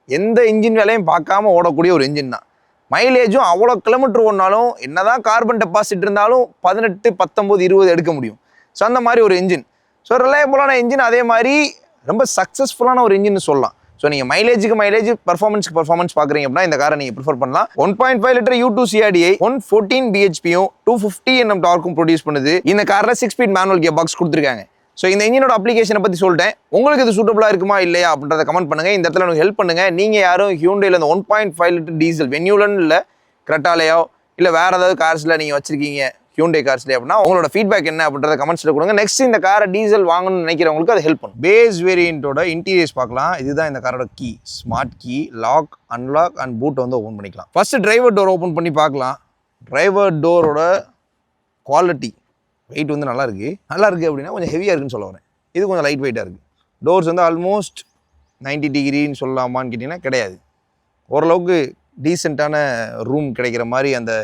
எந்த இன்ஜின் வேலையும் பார்க்காம ஓடக்கூடிய ஒரு இன்ஜின் தான். மைலேஜும் அவ்வளோ கிலோமீட்டர் ஓடினாலும் என்னதான் கார்பன் டெபாசிட் இருந்தாலும் 18, 19, 20 எடுக்க முடியும். ஸோ அந்த மாதிரி ஒரு இன்ஜின். ஸோ ரிலையபிளான இன்ஜின், அதே மாதிரி ரொம்ப சக்ஸஸ்ஃபுல்லான ஒரு இன்ஜின் சொல்லலாம். ஸோ நீங்கள் மைலேஜுக்கு மைலேஜ், பர்ஃபார்மன்ஸ்க்கு பர்ஃபார்மன்ஸ் பார்க்குறீங்க அப்படின்னா இந்த காரை நீங்கள் ப்ரிஃபர் பண்ணலாம். 1.5 லிட்டர் U2 CRDI 114 bhp-யும் 250 Nm டார்க்கும் ப்ரொடியூஸ் பண்ணுது. இந்த காரில் 6 ஸ்பீட் மேனுவல் கியர் பாக்ஸ் கொடுத்துருக்காங்க. ஸோ இந்த இன்ஜினோட அப்ளிகேஷனை பற்றி சொல்லிட்டேன். உங்களுக்கு இது சூட்டபுளாக இருக்குமா இல்லையா அப்படின்றத கமெண்ட் பண்ணுங்க. இந்த இடத்துல எனக்கு ஹெல்ப் பண்ணுங்க. நீங்கள் யாரும் ஹியூண்டேல இந்த 1.5 லிட்டர் டீசல் வென்யூலன்னு இல்லை, கிரெட்டாலேயோ இல்லை வேற ஏதாவது கார்ஸில் நீங்கள் வச்சிருக்கீங்க ஹியூண்டே கார்ஸ்லேயே அப்படின்னா உங்களோட ஃபீட்பேக் என்ன அப்படின்றத கமெண்ட்ஸில் கொடுங்க. நெக்ஸ்ட் இந்த காரை டீசல் வாங்கணும்னு நினைக்கிறவங்களுக்கு அது ஹெல்ப் பண்ணும். பேஸ் வேரியண்ட்டோட இன்டீரியர்ஸ் பார்க்கலாம். இதுதான் இந்த காரோட key. Smart key, lock, unlock and பூட்டை வந்து ஓப்பன் பண்ணிக்கலாம். ஃபர்ஸ்ட் டிரைவர் டோர் ஓப்பன் பண்ணி பார்க்கலாம். டிரைவர் டோரோட குவாலிட்டி, வெயிட் வந்து நல்லா இருக்குது அப்படின்னா கொஞ்சம் ஹெவியாக இருக்குன்னு சொல்ல வரேன். இது கொஞ்சம் லைட் வெயிட்டாக இருக்குது. டோர்ஸ் வந்து ஆல்மோஸ்ட் 90 டிகிரின்னு சொல்லலாமான்னு கேட்டிங்கன்னா கிடையாது. ஓரளவுக்கு டீசெண்டான ரூம் கிடைக்கிற மாதிரி அந்த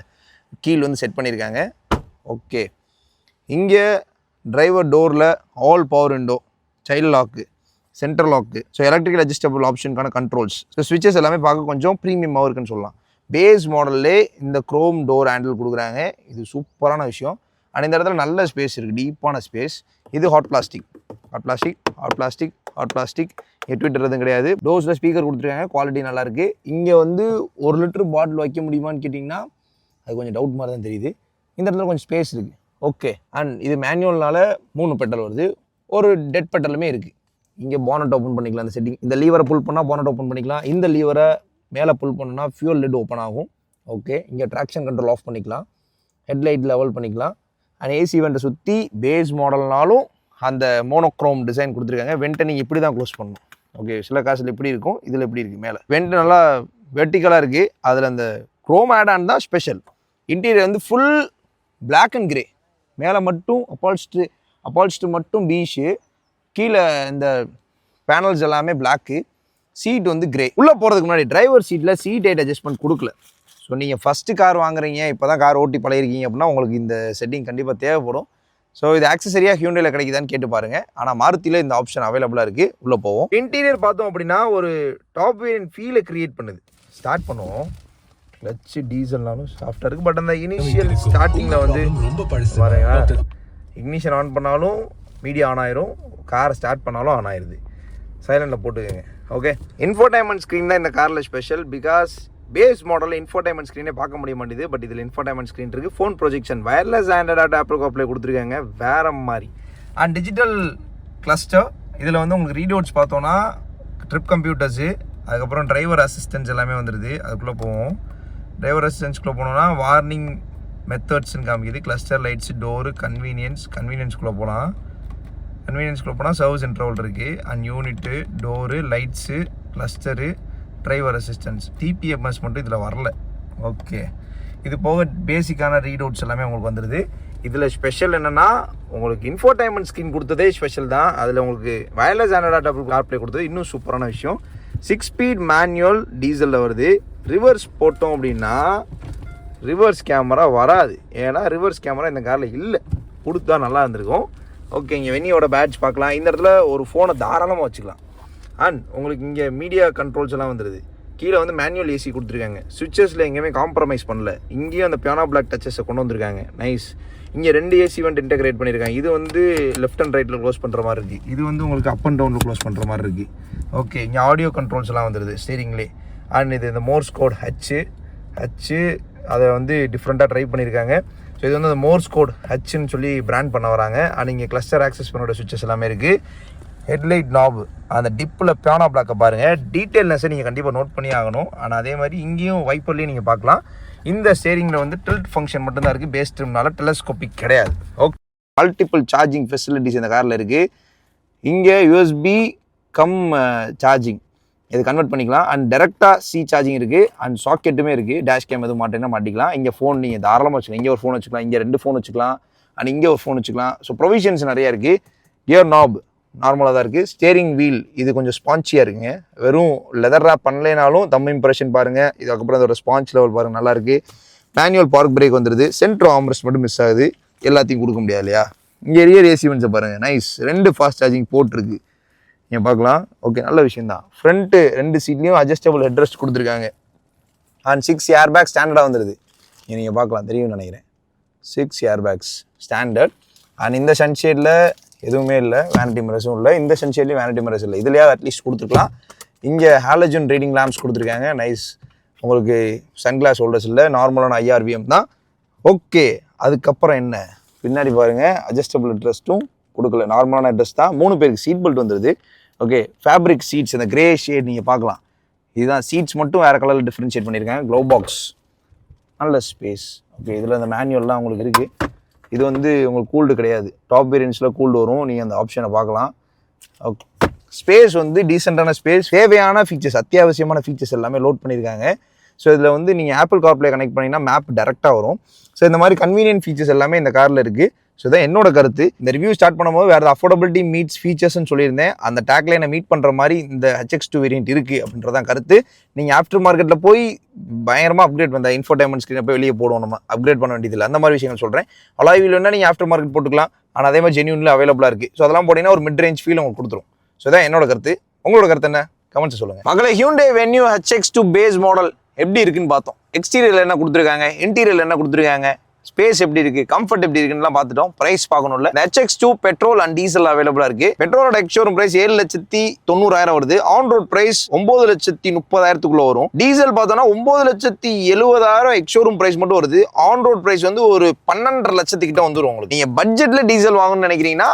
கீல் வந்து செட் பண்ணியிருக்காங்க. ஓகே, இங்கே டிரைவர் டோரில் all power window, child lock, centre lock, so electrical adjustable ஆப்ஷனுக்கான கண்ட்ரோல்ஸ், ஸோ ஸ்விட்சஸ் எல்லாமே பார்க்க கொஞ்சம் ப்ரீமியமாக இருக்குன்னு சொல்லலாம். பேஸ் மாடல்லே இந்த க்ரோம் டோர் ஹேண்டில் கொடுக்குறாங்க. இது சூப்பரான விஷயம். அண்ட் இந்த இடத்துல நல்ல ஸ்பேஸ் இருக்குது, டீப்பான ஸ்பேஸ். இது hot plastic, hot plastic, hot plastic, hot plastic, எதுவும் கிடையாது. டோர்ஸில் ஸ்பீக்கர் கொடுத்துருக்காங்க, குவாலிட்டி நல்லாயிருக்கு. இங்கே வந்து 1 லிட்டர் பாட்டில் வைக்க முடியுமான்னு கேட்டிங்கன்னா அது கொஞ்சம் டவுட் மாதிரி தான் தெரியுது. இந்த இடத்துல கொஞ்சம் ஸ்பேஸ் இருக்குது. ஓகே, அண்ட் இது மேனுவல்னால 3 பெட்டல் வருது, ஒரு டெட் பெட்டலுமே இருக்குது. இங்கே பானட் ஓப்பன் பண்ணிக்கலாம். அந்த செட்டிங், இந்த லீவரை புல் பண்ணால் பானட் ஓப்பன் பண்ணிக்கலாம். இந்த லீவரை மேலே புல் பண்ணோன்னா ஃபியூல் லிட் ஓப்பன் ஆகும். ஓகே, இங்கே ட்ராக்ஷன் கண்ட்ரோல் ஆஃப் பண்ணிக்கலாம், ஹெட்லைட் லெவல் பண்ணிக்கலாம். அண்ட் ஏசி வெண்ட்டை சுற்றி பேஸ் மாடல்னாலும் அந்த மோனோக்ரோம் டிசைன் கொடுத்துருக்காங்க. வெண்ட்டை நீங்கள் இப்படி தான் க்ளோஸ் பண்ணணும். ஓகே, சில காசில் இப்படி இருக்கும், இதில் இப்படி இருக்குது. மேலே வெண்ட் நல்லா வெர்டிக்கலாக இருக்குது. அதில் அந்த க்ரோம் ஆடான் தான் ஸ்பெஷல். இன்டீரியர் வந்து ஃபுல் பிளாக் அண்ட் கிரே, மேலே மட்டும் அப்பால்ஸ்ட்டு மட்டும் பீஷு, கீழே இந்த பேனல்ஸ் எல்லாமே பிளாக்கு, சீட் வந்து கிரே. உள்ளே போகிறதுக்கு முன்னாடி டிரைவர் சீட்டில் சீட் ஹைட் அட்ஜஸ்ட்மெண்ட் கொடுக்கல. ஸோ நீங்கள் ஃபஸ்ட்டு கார் வாங்குறீங்க, இப்போ தான் கார் ஓட்டி பழகிருக்கீங்க அப்படின்னா உங்களுக்கு இந்த செட்டிங் கண்டிப்பாக தேவைப்படும். ஸோ இது ஆக்சசரியாக ஹியூண்டையில் கிடைக்குதான்னு கேட்டு பாருங்கள். ஆனால் மாருதியில் இந்த ஆப்ஷன் அவைலபிளாக இருக்குது. உள்ளே போவோம். இன்டீரியர் பார்த்தோம் அப்படின்னா ஒரு டாப் வேரியன்ட் ஃபீலை க்ரியேட் பண்ணுது. ஸ்டார்ட் பண்ணுவோம். கிளச்சு டீசல்னாலும் சாஃப்டாக இருக்குது. பட் அந்த இனிஷியல் ஸ்டார்டிங்கில் வந்து பாருங்க, இக்னிஷன் ஆன் பண்ணாலும் மீடியா ஆன் ஆயிரும், காரை ஸ்டார்ட் பண்ணாலும் ஆன் ஆயிடுது. சைலண்டில் போட்டுக்கோங்க. ஓகே, இன்ஃபோடைன்மெண்ட் ஸ்க்ரீன் தான் இந்த காரில் ஸ்பெஷல். பிகாஸ் பேஸ் மாடலில் இன்ஃபோடைன்மெண்ட் ஸ்க்ரீனே பார்க்க முடிய மாட்டேது. பட் இதில் இன்ஃபோடைன்மெண்ட் ஸ்க்ரீன் இருக்குது. Phone projection, wireless Android Apple CarPlay கொடுத்துருக்காங்க, வேறு மாதிரி. And digital cluster. இதில் வந்து உங்களுக்கு ரீடவுட்ஸ் பார்த்தோன்னா ட்ரிப் கம்ப்யூட்டர்ஸு, அதுக்கப்புறம் டிரைவர் அசிஸ்டன்ஸ் எல்லாமே வந்துடுது. அதுக்குள்ளே போவோம். டிரைவர் அசிஸ்டன்ஸ்குள்ளே போனோன்னா வார்னிங் மெத்தட்ஸ்ன்னு காமிக்குது. கிளஸ்டர், லைட்ஸு, டோரு, கன்வீனியன்ஸ்குள்ளே போகலாம். கன்வீனியன்ஸ்குள்ளே போனால் சர்வீஸ் இன்டர்வல் இருக்குது. And unit, door, lights, cluster, driver assistance. DBMS மட்டும் இதில் வரல. ஓகே, இது போக பேசிக்கான ரீடவுட்ஸ் எல்லாமே உங்களுக்கு வந்துடுது. இதில் ஸ்பெஷல் என்னென்னா உங்களுக்கு இன்ஃபோடைன்மெண்ட் ஸ்க்ரீன் கொடுத்ததே ஸ்பெஷல் தான். அதில் உங்களுக்கு வயர்லெஸ் ஆண்ட்ராய்டு ஆப்பிள் கார்ப்ளே கொடுத்தது இன்னும் சூப்பரான விஷயம். 6 ஸ்பீட் மேனுவல் டீசலில் வருது. ரிவர்ஸ் போட்டோம் அப்படின்னா ரிவர்ஸ் கேமரா வராது. ஏன்னா ரிவர்ஸ் கேமரா இந்த காரில் இல்லை, கொடுத்தா நல்லா இருந்திருக்கும். ஓகே, இங்கே வெனியோட பேட்ச் பார்க்கலாம். இந்த இடத்துல ஒரு ஃபோனை தாராளமாக வச்சுக்கலாம். அண்ட் உங்களுக்கு இங்கே மீடியா கண்ட்ரோல்ஸ் எல்லாம் வந்துடுது. கீழே வந்து மேனுவல் ஏசி கொடுத்துருக்காங்க. சுவிச்சஸில் எங்கேயுமே காம்ப்ரமைஸ் பண்ணல. இங்கேயும் அந்த பியானோ பிளாக் டச்சஸை கொண்டு வந்திருக்காங்க. நைஸ். இங்கே 2 ஏசி வந்து இன்டெகிரேட் பண்ணியிருக்காங்க. இது வந்து லெஃப்ட் அண்ட் ரைட்டில் க்ளோஸ் பண்ணுற மாதிரி இருக்குது. இது வந்து உங்களுக்கு அப் அண்ட் டவுனில் க்ளோஸ் பண்ணுற மாதிரி இருக்குது. ஓகே, இங்கே ஆடியோ கண்ட்ரோல்ஸ் எல்லாம் வந்துடுது ஸ்டீரிங்லே. அண்ட் இது இந்த மோர்ஸ் கோட் ஹச்சு அதை வந்து டிஃப்ரெண்ட்டாக ட்ரை பண்ணியிருக்காங்க. ஸோ இது வந்து அந்த மோர்ஸ் கோட் ஹச்சுன்னு சொல்லி பிராண்ட் பண்ண வராங்க. அண்ட் இங்கே கிளஸ்டர் ஆக்சஸ் பண்ணோட சுவிச்சஸ் எல்லாமே இருக்குது. ஹெட்லைட் நாபு, அந்த டிப்பில் பியானோ பிளாக்கை பாருங்கள். டீட்டெயில்னஸை நீங்கள் கண்டிப்பாக நோட் பண்ணி ஆகணும். ஆனால் அதே மாதிரி இங்கேயும் வைப்பர்லேயும் நீங்கள் பார்க்கலாம். இந்த ஸ்டேரிங்கில் வந்து டில்ட் ஃபங்க்ஷன் மட்டும்தான் இருக்குது. பேஸ் ட்ரிம்னால டெலஸ்கோபிக் கிடையாது. ஓகே, மல்டிபிள் சார்ஜிங் ஃபெசிலிட்டிஸ் இந்த காரில் இருக்குது. இங்கே யூஎஸ்பி கம் சார்ஜிங் இது கன்வெர்ட் பண்ணிக்கலாம். அண்ட் டேரெக்டாக சி சார்ஜிங் இருக்குது. அண்ட் சாக்கெட்டுமே இருக்குது. டேஷ் கேம் எதுவும் மாட்டேன்னா மாட்டிக்கலாம். இங்கே ஃபோன் நீங்கள் தாராளமாக வச்சுக்கலாம். இங்கே ஒரு ஃபோன் வச்சுக்கலாம், இங்கே 2 ஃபோன் வச்சுக்கலாம், அண்ட் இங்கே ஒரு ஃபோன் வச்சுக்கலாம். ஸோ ப்ரொவிஷன்ஸ் நிறையா இருக்குது. கியர் நாப் நார்மலாக தான் இருக்குது. ஸ்டேரிங் வீல் இது கொஞ்சம் ஸ்பான்ச்சியாக இருக்குங்க. வெறும் லெதர் ரேப் பண்ணலைனாலும் தம் இம்ப்ரெஷன் பாருங்கள். இதுக்கப்புறம் அதோட ஸ்பான்ச் லெவல் பாருங்கள், நல்லாயிருக்கு. மேனுவல் பார்க் பிரேக் வந்துடுது. சென்ட்ரோ ஆம்ரெஸ்ட் மட்டும் மிஸ் ஆகுது. எல்லாத்தையும் கொடுக்க முடியாது இல்லையா. இங்கே ரியர் ஏசி வென்ட்ஸை பாருங்கள், நைஸ். 2 ஃபாஸ்ட் சார்ஜிங் போட்டிருக்கு, நீங்கள் பார்க்கலாம். ஓகே, நல்ல விஷயம் தான். ஃப்ரண்ட்டு 2 சீட்லேயும் அட்ஜஸ்டபிள் ஹெட்ரெஸ்ட் கொடுத்துருக்காங்க. அண்ட் 6 ஏர் பேக் ஸ்டாண்டர்டாக வந்துடுது. நீங்கள் பார்க்கலாம், தெரியும்னு நினைக்கிறேன். 6 ஏர் பேக்ஸ் ஸ்டாண்டர்ட். அண்ட் இந்த சன்ஷேடில் எதுவுமே இல்லை, வேனிட்டி மிரர்ஸும் இல்லை. இந்த சன்ஷேட்லேயும் வேனிட்டி மிரர்ஸ் இல்லை. இதுலையா அட்லீஸ்ட் கொடுத்துருக்கலாம். இங்கே ஹாலஜன் ரீடிங் லேம்ப்ஸ் கொடுத்துருக்காங்க, நைஸ். உங்களுக்கு சன்கிளாஸ் ஹோல்டர்ஸ் இல்லை, நார்மலான IRVM தான். ஓகே, அதுக்கப்புறம் என்ன பின்னாடி பாருங்கள், அட்ஜஸ்டபிள் ஹெட்ரெஸ்ட்டும் கொடுக்கல, நார்மலான ஹெட்ரெஸ்ட் தான். 3 பேருக்கு சீட் பெல்ட் வந்துடுது. ஓகே, ஃபேப்ரிக் சீட்ஸ் இந்த கிரே ஷேட் நீங்கள் பார்க்கலாம். இதுதான் சீட்ஸ் மட்டும் வேறு கலரில் டிஃப்ரென்ஷியேட் பண்ணியிருக்காங்க. க்ளோ பாக்ஸ், நல்ல ஸ்பேஸ். ஓகே, இதில் இந்த மேனுவல்லாம் உங்களுக்கு இருக்குது. இது வந்து உங்களுக்கு கூல்டு கிடையாது. டாப் வேரியன்ஸில் கூல்டு வரும், நீங்கள் அந்த ஆப்ஷனை பார்க்கலாம். ஓகே, ஸ்பேஸ் வந்து டீசெண்டான ஸ்பேஸ். தேவையான ஃபீச்சர்ஸ், அத்தியாவசியமான ஃபீச்சர்ஸ் எல்லாமே லோட் பண்ணியிருக்காங்க. ஸோ இதில் வந்து நீங்கள் ஆப்பிள் கார்ப்ளே கனெக்ட் பண்ணிங்கன்னா மேப் டேரெக்டாக வரும். ஸோ இந்த மாதிரி கன்வீனியன்ட் ஃபீச்சர்ஸ் எல்லாமே இந்த காரில் இருக்குது. ஸோ இதான் என்னோட கருத்து. இந்த ரிவ்யூ ஸ்டார்ட் பண்ணும்போது வேறு அஃபோர்டபிலிட்டி மீட்ஸ் ஃபீச்சர்ஸ்னு சொல்லியிருந்தேன். அந்த டேக்லைனை மீட் பண்ணுற மாதிரி இந்த HX2 வேரியன்ட் இருக்குது அப்படின்றதான் கருத்து. நீங்கள் ஆஃப்டர் மார்க்கெட்டில் போய் பயங்கரமாக அப்கிரேட் பண்ண இன்ஃபோடைன்மெண்ட் ஸ்க்ரீனை போய் வெளியே போடுவோம், நம்ம அப்கிரேட் பண்ண வேண்டியதில்லை. அந்த மாதிரி விஷயங்கள் சொல்கிறேன். அலாய் வீல் வேணால் நீங்கள் ஆஃப்டர் மார்க்கெட் போட்டுக்கலாம். ஆனால் அதே மாதிரி ஜென்யூனில் அவைலபிளாக இருக்குது. ஸோ அதெல்லாம் போட்டிங்கன்னா ஒரு மிட் ரேஞ்ச் ஃபீல் உங்களுக்கு கொடுத்துரும். ஸோ இதான் என்னோட கருத்து. உங்களோட கருத்து என்ன? கமெண்ட்ஸ் சொல்லுங்கள். மகளே, ஹியூண்டை வென்யூ HX2 பேஸ் மாடல் எப்படி இருக்குன்னு பார்த்தோம். எக்ஸ்டீரியரில் என்ன கொடுத்துருக்காங்க, இன்டீரியரில் என்ன கொடுத்துருக்காங்க, ஸ்பேஸ் எப்படி இருக்கு, கம்ஃபர்ட் எப்படி இருக்குன்னு பார்த்துட்டோம். பிரைஸ் பார்க்கணும்ல. HX2 பெட்ரோல் அண்ட் டீசல் அவைலபிளா இருக்கு. பெட்ரோலோட எக்ஸ்ஷோரூம் பிரைஸ் 7,90,000 வருது. ஆன் ரோட் பிரைஸ் 9,30,000 வரும். டீசல் பார்த்தோம்னா 9,70,000 எக்ஸ்ஷோரூம் பிரைஸ் மட்டும் வருது. ஆன் ரோட் பிரைஸ் வந்து ஒரு 12.5 லட்சத்துக்கிட்ட வந்துடும் உங்களுக்கு. நீங்க பட்ஜெட்ல டீசல் வாங்கணும்னு நினைக்கிறீங்கன்னா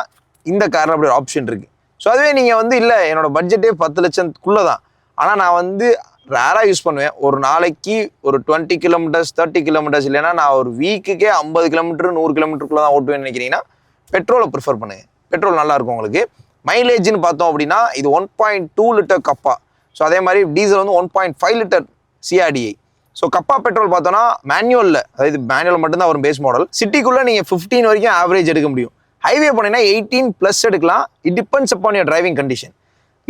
இந்த கார்ல அப்படி ஒரு ஆப்ஷன் இருக்கு. ஸோ அதுவே நீங்க வந்து இல்ல என்னோட பட்ஜெட்டே 10 லட்சத்துக்குள்ளதான், ஆனா நான் வந்து ரேராக யூஸ் பண்ணுவேன். ஒரு நாளைக்கு ஒரு 20 கிலோமீட்டர்ஸ் 30 கிலோமீட்டர்ஸ் இல்லைன்னா நான் ஒரு வீக்குக்கே 50 கிலோமீட்டர் 100 கிலோமீட்டருக்குள்ள தான் ஓட்டுவேன்னு நினைக்கிறீங்கன்னா பெட்ரோலை ப்ரிஃபர் பண்ணுங்க. பெட்ரோல் நல்லா இருக்கும் உங்களுக்கு. மைலேஜ்னு பார்த்தோம் அப்படின்னா இது 1.2 லிட்டர் கப்பா. ஸோ அதே மாதிரி டீசல் வந்து 1.5 லிட்டர் CRDI. ஸோ கப்பா பெட்ரோல் பார்த்தோன்னா மேனுவலில், அதாவது மேனுவல் மட்டும்தான் வரும் பேஸ் மாடல். சிட்டிக்குள்ளே நீங்கள் 15 வரைக்கும் ஆவரேஜ் எடுக்க முடியும். ஹைவே போனீங்கன்னா 18+ எடுக்கலாம். It depends upon your driving condition.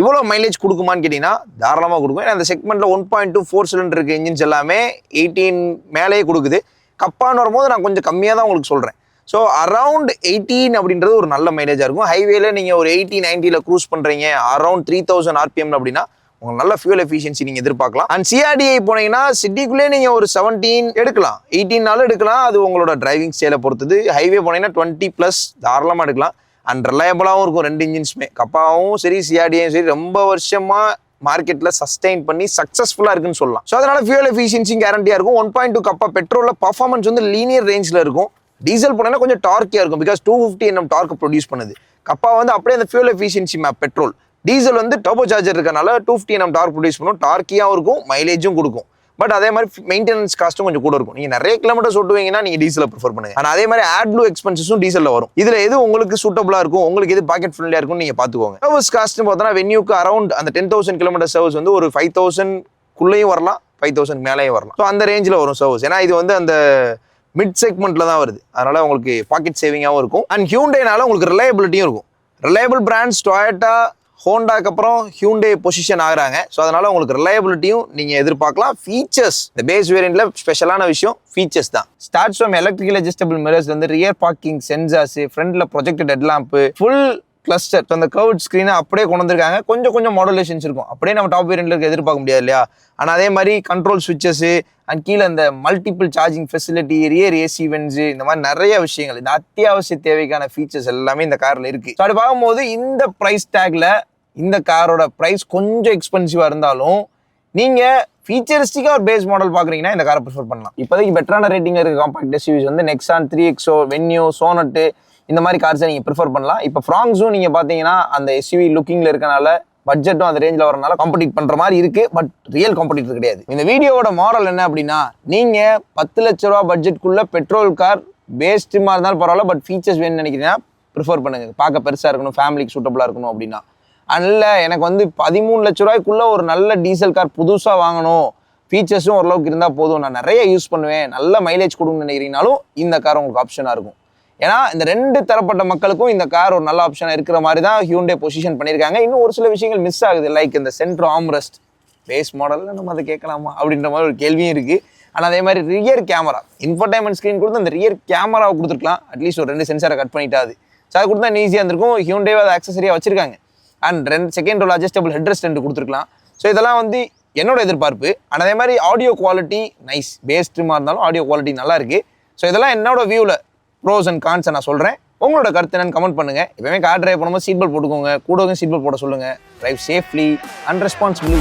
இவ்வளோ மைலேஜ் கொடுக்குமான்னு கேட்டிங்கன்னா தாராளமாக கொடுக்கும். ஏன்னா அந்த செக்மெண்ட்டில் 1.2 4 சிலிண்டர் இருக்க இன்ஜின்ஸ் எல்லாமே 18 மேலேயே கொடுக்குது. கப்பான்னு வரும்போது நான் கொஞ்சம் கம்மியாக தான் உங்களுக்கு சொல்கிறேன். ஸோ அரௌண்ட் 18 அப்படின்றது ஒரு நல்ல மைலேஜாக இருக்கும். ஹைவேல நீங்கள் ஒரு 80-90ல் க்ரூஸ் பண்ணுறீங்க அரௌண்ட் 3000 RPM அப்படின்னா உங்களுக்கு நல்ல ஃபியூல் எஃபிஷியன்சி நீங்கள் எதிர்பார்க்கலாம். அண்ட் சிஆர்டிஐ போனீங்கன்னா சிட்டிக்குள்ளே நீங்கள் ஒரு 17 எடுக்கலாம், 18 எடுக்கலாம். அது உங்களோட டிரைவிங் ஸ்டைலை பொறுத்தது. ஹைவே போனீங்கன்னா 20+ தாராளமாக எடுக்கலாம். அண்ட் ரிலையபிளாகவும் இருக்கும் ரெண்டு இன்ஜின்ஸுமே. கப்பாவும் சரி சிஆர்டிஐயும் சரி ரொம்ப வருஷமாக மார்க்கெட்டில் சஸ்டெயின் பண்ணி சக்ஸஸ்ஃபுல்லாக இருக்குன்னு சொல்லலாம். ஸோ அதனால ஃபியூல் எஃபிஷியன்சி கேரண்டியாக இருக்கும். 1.2 கப்பா பெட்ரோலில் பர்ஃபார்மன்ஸ் வந்து லீனியர் ரேஞ்சில் இருக்கும். டீசல் போனீங்கன்னா கொஞ்சம் டார்க்கியாக இருக்கும். பிகாஸ் 250 Nm டார்க் ப்ரொடியூஸ் பண்ணுது. கப்பா வந்து அப்படியே அந்த fuel efficiency map petrol. Diesel வந்து டர்போ சார்ஜர் இருக்கனால 250 Nm டார்க் ப்ரொடியூஸ் பண்ணும். டார்க்கியாகவும் இருக்கும், மைலேஜும் கொடுக்கும். பட் அதே மாதிரி மெயின்டெனன்ஸ் காஸ்ட்டும் கொஞ்சம் கூட இருக்கும். நீங்கள் நிறைய கிலோமீட்டர் ஓட்டுவீங்கன்னா நீங்கள் டீசலை ப்ரிஃபர் பண்ணுங்க. ஆனால் அதே மாதிரி AdBlue எக்ஸ்பென்சஸும் டீசலில் வரும். இதில் எது உங்களுக்கு சூட்டபிளாக இருக்கும், உங்களுக்கு எது பாக்கெட் ஃப்ரெண்ட்லியாக இருக்கும்னு நீங்கள் பார்த்துக்கோங்க. சர்வீஸ் காஸ்ட்னு பார்த்தோன்னா வென்யூக்கு அரௌண்ட் அந்த 10,000 கிலோமீட்டர் சர்வீஸ் வந்து ஒரு 5,000 வரலாம், 5,000 மேலேயும் வரலாம். ஸோ அந்த ரேஞ்சில் வரும் சர்வீஸ். ஏன்னா இது வந்து அந்த மிட் செக்மெண்ட்டில் தான் வருது. அதனால உங்களுக்கு பாக்கெட் சேவிங்காகவும் இருக்கும். அண்ட் ஹியூண்டேனால உங்களுக்கு ரிலையபிலிட்டியும் இருக்கும். ரிலையபிள் பிராண்ட்ஸ் டொயோட்டா, ஹோண்டாக்கு அப்புறம் ஹியூண்டே பொசிஷன் ஆகுறாங்க. ஸோ அதனால உங்களுக்கு ரிலையபிலிட்டியும் நீங்கள் எதிர்பார்க்கலாம். ஃபீச்சர்ஸ் இந்த பேஸ் வேரியண்ட்ல ஸ்பெஷலான விஷயம் ஃபீச்சர்ஸ் தான். Starts from electrical adjustable mirrors வந்து ரியர் பார்க்கிங் சென்சார்ஸ், ஃப்ரண்ட்ல projected head lamp, full cluster. So அந்த கர்வ்ட் ஸ்க்ரீனை அப்படியே கொண்டு வந்திருக்காங்க. கொஞ்சம் மாடுலேஷன்ஸ் இருக்கும். அப்படியே நம்ம டாப் வேரியண்ட்ல இருக்க எதிர்பார்க்க முடியாது இல்லையா? ஆனால் அதே மாதிரி கண்ட்ரோல் ஸ்விட்சஸ் அண்ட் கீழே அந்த multiple charging facility, rear AC Vance, இந்த மாதிரி நிறைய விஷயங்கள், இந்த அத்தியாவசிய தேவைக்கான ஃபீச்சர்ஸ் எல்லாமே இந்த காரில் இருக்கு. ஸோ அப்படி பார்க்கும்போது இந்த ப்ரைஸ் டேக்ல இந்த காரோட ப்ரைஸ் கொஞ்சம் எக்ஸ்பென்சிவாக இருந்தாலும் நீங்கள் ஃபீச்சரிஸ்டிக்காக ஒரு பேஸ் மாடல் பார்க்குறீங்கன்னா இந்த காரை ப்ரிஃபர் பண்ணலாம். இப்போதைக்கு பெட்டரான ரேட்டிங் இருக்க காம்பாக்ட் எஸ்யூவிஸ் வந்து நெக்ஸான் 3XO, வென்யூ, சோனட்டு இந்த மாதிரி கார்ஸை நீங்கள் ப்ரிஃபர் பண்ணலாம். இப்போ ஃப்ராங்ஸும் நீங்கள் பார்த்தீங்கன்னா அந்த எஸ்யூவி லுக்கிங்கில் இருக்கனால பட்ஜெட்டும் அந்த ரேஞ்சில் வரனால காம்படிட் பண்ணுற மாதிரி இருக்குது. பட் ரியல் காம்படிட்டர் கிடையாது. இந்த வீடியோவோட மாடல் என்ன அப்படின்னா, நீங்கள் 10 லட்ச ரூபா பட்ஜெட்குள்ளே பெட்ரோல் கார் பேஸ்டிமாக இருந்தாலும் பரவாயில்ல, பட் ஃபீச்சர்ஸ் வேணும்னு நினைக்கிறீங்கன்னா ப்ரிஃபர் பண்ணுங்கள். பார்க்க பெருசாக இருக்கணும், ஃபேமிலிக்கு சூட்டபுளாக இருக்கணும் அப்படின்னா. அல்ல எனக்கு வந்து 13 லட்ச ரூபாய்க்குள்ள ஒரு நல்ல டீசல் கார் புதுசாக வாங்கணும், ஃபீச்சர்ஸும் ஓரளவுக்கு இருந்தால் போதும், நான் நிறைய யூஸ் பண்ணுவேன், நல்ல மைலேஜ் கொடுங்கன்னு நினைக்கிறீங்கனாலும் இந்த கார் உங்களுக்கு ஆப்ஷனாக இருக்கும். ஏன்னா இந்த ரெண்டு தரப்பட்ட மக்களுக்கும் இந்த கார் ஒரு நல்ல ஆப்ஷனாக இருக்கிற மாதிரி தான் ஹியூண்டே பொசிஷன் பண்ணியிருக்காங்க. இன்னும் ஒரு சில விஷயங்கள் மிஸ் ஆகுது. லைக் இந்த சென்ட்ரோ ஆம்ரெஸ்ட் பேஸ் மாடலில் நம்ம அதை கேட்கலாமா அப்படின்ற மாதிரி ஒரு கேள்வியும் இருக்குது. ஆனால் அதே மாதிரி ரியர் கேமரா, இன்ஃபர்டைன்மெண்ட் ஸ்க்ரீன் கொடுத்து அந்த ரியர் கேமராவை கொடுத்துருக்கலாம். அட்லீஸ்ட் ஒரு 2 சென்சாரை கட் பண்ணிட்டாது. ஸோ அதை கொடுத்தா ஈஸியாக இருந்திருக்கும். ஹியூண்டேவை அதை ஆக்சஸரியாக வச்சிருக்காங்க. And second row adjustable headrest 2 கொடுத்துருக்கலாம். ஸோ இதெல்லாம் வந்து என்னோட எதிர்பார்ப்பு. அண்ட் அதே மாதிரி ஆடியோ குவாலிட்டி நைஸ், பேஸ்ட்மாக இருந்தாலும் ஆடியோ குவாலிட்டி நல்லா இருக்குது. ஸோ இதெல்லாம் என்னோட வியூவில் ப்ரோஸ் அண்ட் கான்ஸை நான் சொல்கிறேன். உங்களோட கருத்து என்னன்னு கமெண்ட் பண்ணுங்கள். எப்பவுமே கார் டிரைவ் பண்ணும்போது சீட் பெல்ட் போட்டுக்கோங்க, கூட சீட் பெல்ட் போட சொல்லுங்கள். Drive safely and responsibly.